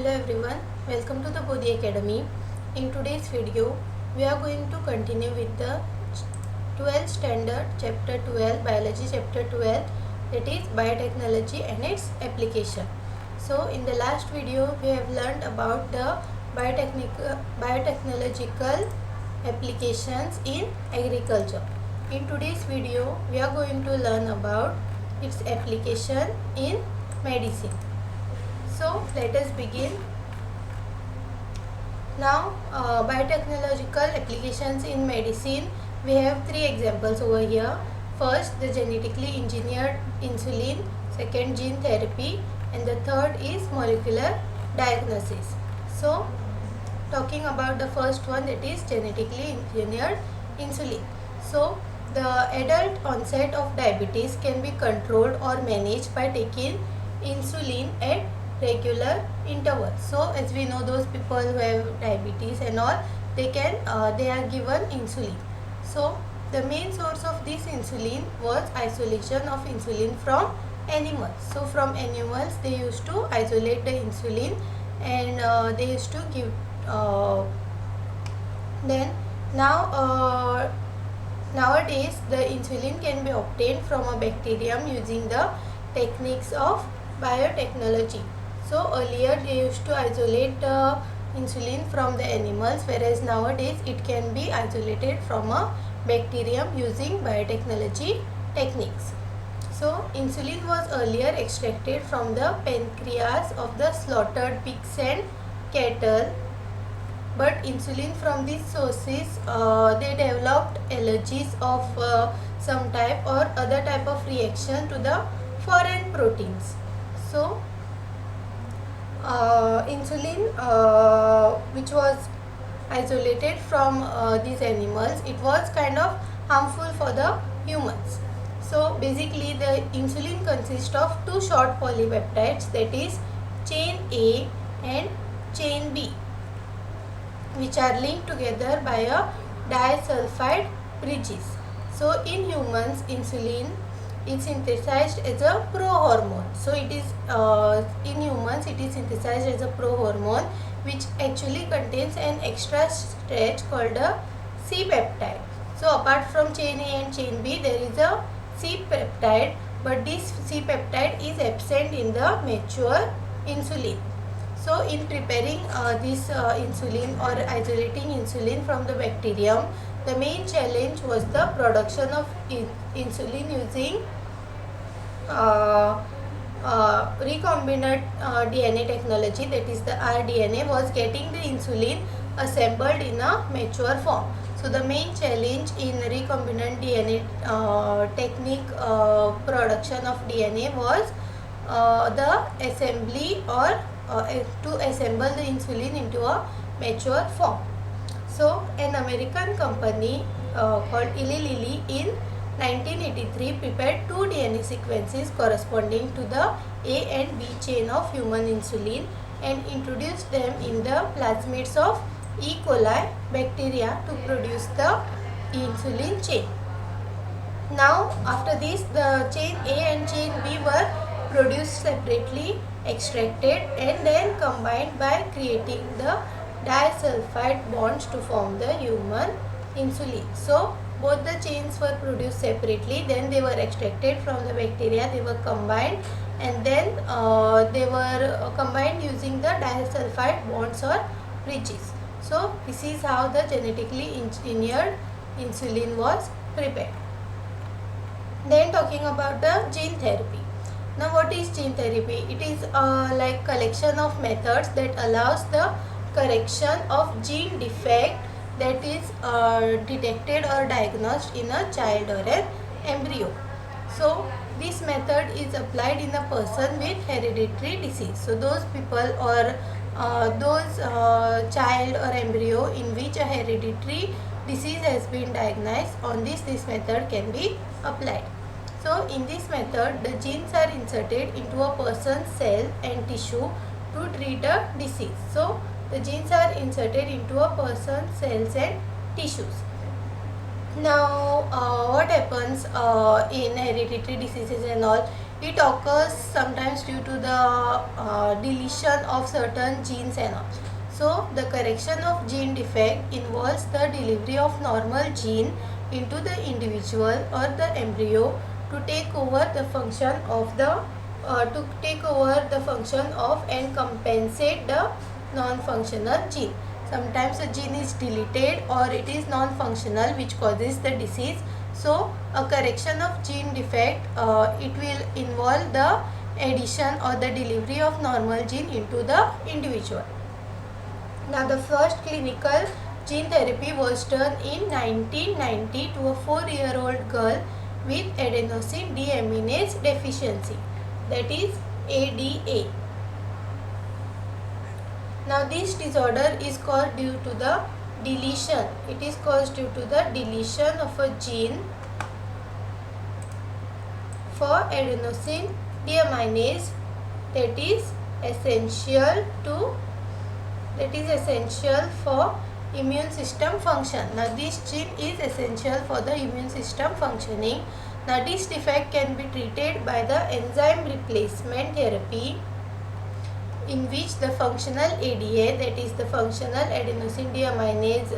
Hello everyone, welcome to the Bodhi Academy. In today's video, we are going to continue with the 12th standard chapter 12, biology chapter 12, that is biotechnology and its application. So in the last video, we have learned about the biotechnological applications in agriculture. In today's video, we are going to learn about its application in medicine. So let us begin. Now biotechnological applications in medicine, we have three examples over here. First, the genetically engineered insulin, second gene therapy, and the third is molecular diagnosis. So talking about the first one, that is genetically engineered insulin. So the adult onset of diabetes can be controlled or managed by taking insulin at regular intervals. So as we know, those people who have diabetes and all, they are given insulin. So the main source of this insulin was isolation of insulin from animals. So from animals they used to isolate the insulin and they used to give nowadays the insulin can be obtained from a bacterium using the techniques of biotechnology. So earlier they used to isolate the insulin from the animals, whereas nowadays it can be isolated from a bacterium using biotechnology techniques. So insulin was earlier extracted from the pancreas of the slaughtered pigs and cattle, but insulin from these sources they developed allergies of some type or other type of reaction to the foreign proteins. So insulin which was isolated from these animals, it was kind of harmful for the humans. So basically the insulin consists of two short polypeptides, that is chain A and chain B, which are linked together by a disulfide bridges. So in humans, insulin is synthesized as a prohormone. So it is in humans it is synthesized as a prohormone, which actually contains an extra stretch called a C peptide. So apart from chain A and chain B, there is a C peptide, but this C peptide is absent in the mature insulin. So in preparing this insulin or isolating insulin from the bacterium, the main challenge was the production of insulin using recombinant DNA technology, that is the rDNA, was getting the insulin assembled in a mature form. So the main challenge in recombinant DNA technique production of DNA was the assembly or to assemble the insulin into a mature form. So an American company called Eli Lilly in 1983 prepared two DNA sequences corresponding to the A and B chain of human insulin and introduced them in the plasmids of E. coli bacteria to produce the insulin chain. Now after this, the chain A and chain B were produced separately, extracted and then combined by creating the disulfide bonds to form the human insulin. So both the chains were produced separately, then they were extracted from the bacteria, they were combined, and then they were combined using the disulfide bonds or bridges. So this is how the genetically engineered insulin was prepared. Then talking about the gene therapy. Now what is gene therapy? It is like collection of methods that allows the correction of gene defect that is detected or diagnosed in a child or an embryo. So this method is applied in a person with hereditary disease. So those people or those child or embryo in which a hereditary disease has been diagnosed, on this method can be applied. So in this method, the genes are inserted into a person's cell and tissue to treat a disease. So the genes are inserted into a person's cells and tissues. Now what happens in hereditary diseases and all, it occurs sometimes due to the the deletion of certain genes and all. So the correction of gene defect involves the delivery of normal gene into the individual or the embryo to take over the function of and compensate the non-functional gene. Sometimes a gene is deleted or it is non-functional, which causes the disease. So a correction of gene defect, it will involve the addition or the delivery of normal gene into the individual. Now the first clinical gene therapy was done in 1990 to a 4-year-old girl with adenosine deaminase deficiency, that is ADA. Now this disorder is caused due to the deletion. It is caused due to the deletion of a gene for adenosine deaminase that is essential for immune system function. Now this gene is essential for the immune system functioning. Now this defect can be treated by the enzyme replacement therapy, in which the functional ADA, that is the functional adenosine deaminase,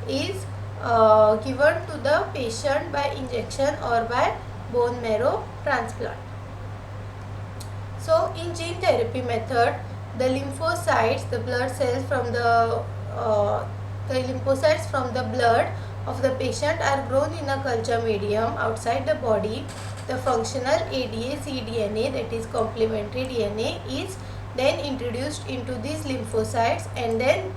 is given to the patient by injection or by bone marrow transplant. So in gene therapy method, the lymphocytes, the blood cells from the lymphocytes from the blood of the patient are grown in a culture medium outside the body. The functional ADA cDNA, that is complementary DNA, is then introduced into these lymphocytes and then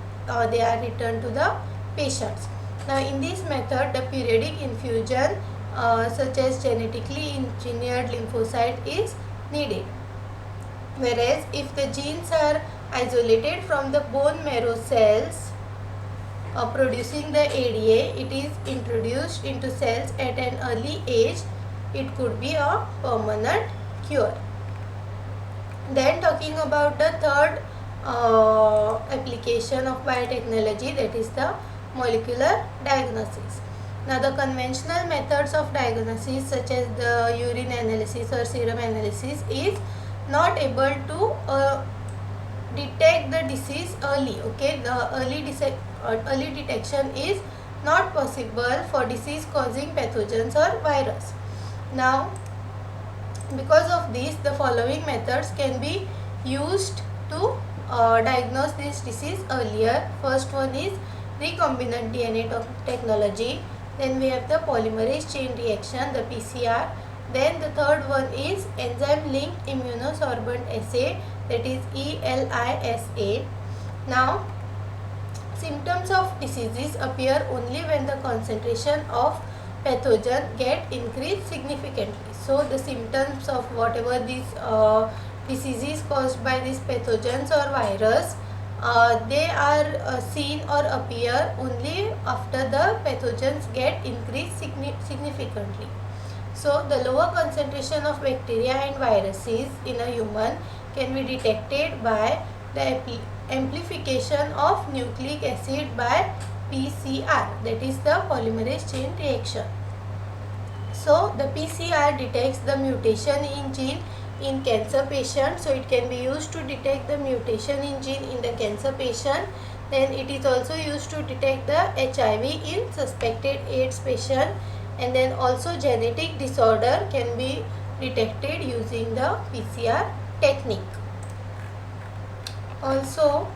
they are returned to the patients. Now in this method, the periodic infusion such as genetically engineered lymphocyte is needed. Whereas if the genes are isolated from the bone marrow cells producing the ADA, it is introduced into cells at an early age. It could be a permanent cure. Then talking about the third application of biotechnology, that is the molecular diagnosis. Now the conventional methods of diagnosis such as the urine analysis or serum analysis is not able to detect the disease early. Okay, the early detection is not possible for disease causing pathogens or virus. Now because of this, the following methods can be used to diagnose this disease earlier. First one is recombinant DNA technology. Then we have the polymerase chain reaction, the PCR. Then the third one is enzyme linked immunosorbent assay, that is ELISA. Now symptoms of diseases appear only when the concentration of pathogen get increased significantly. So the symptoms of whatever these diseases caused by these pathogens or virus, they are seen or appear only after the pathogens get increased significantly. So the lower concentration of bacteria and viruses in a human can be detected by the amplification of nucleic acid by PCR, that is the polymerase chain reaction. So the PCR detects the mutation in gene in cancer patient. So it can be used to detect the mutation in gene in the cancer patient. Then it is also used to detect the HIV in suspected AIDS patient. And then also genetic disorder can be detected using the PCR technique. Also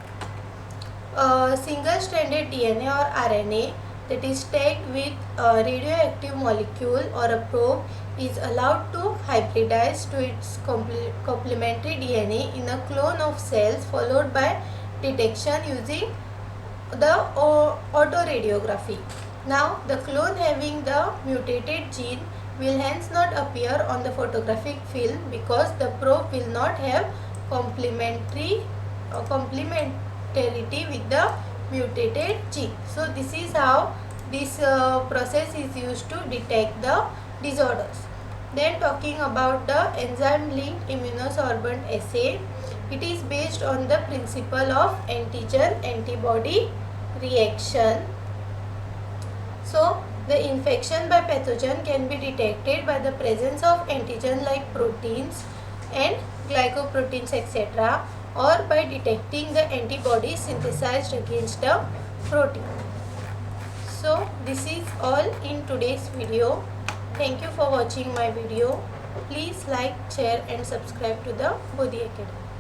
single-stranded DNA or RNA that is tagged with a radioactive molecule or a probe is allowed to hybridize to its complementary DNA in a clone of cells, followed by detection using the autoradiography. Now the clone having the mutated gene will hence not appear on the photographic film because the probe will not have complementarity with the mutated gene. So this is how this process is used to detect the disorders. Then talking about the enzyme linked immunosorbent assay, it is based on the principle of antigen antibody reaction. So the infection by pathogen can be detected by the presence of antigen like proteins and glycoproteins, etc., or by detecting the antibodies synthesized against the protein. So this is all in today's video. Thank you for watching my video. Please like, share and subscribe to the Bodhi Academy.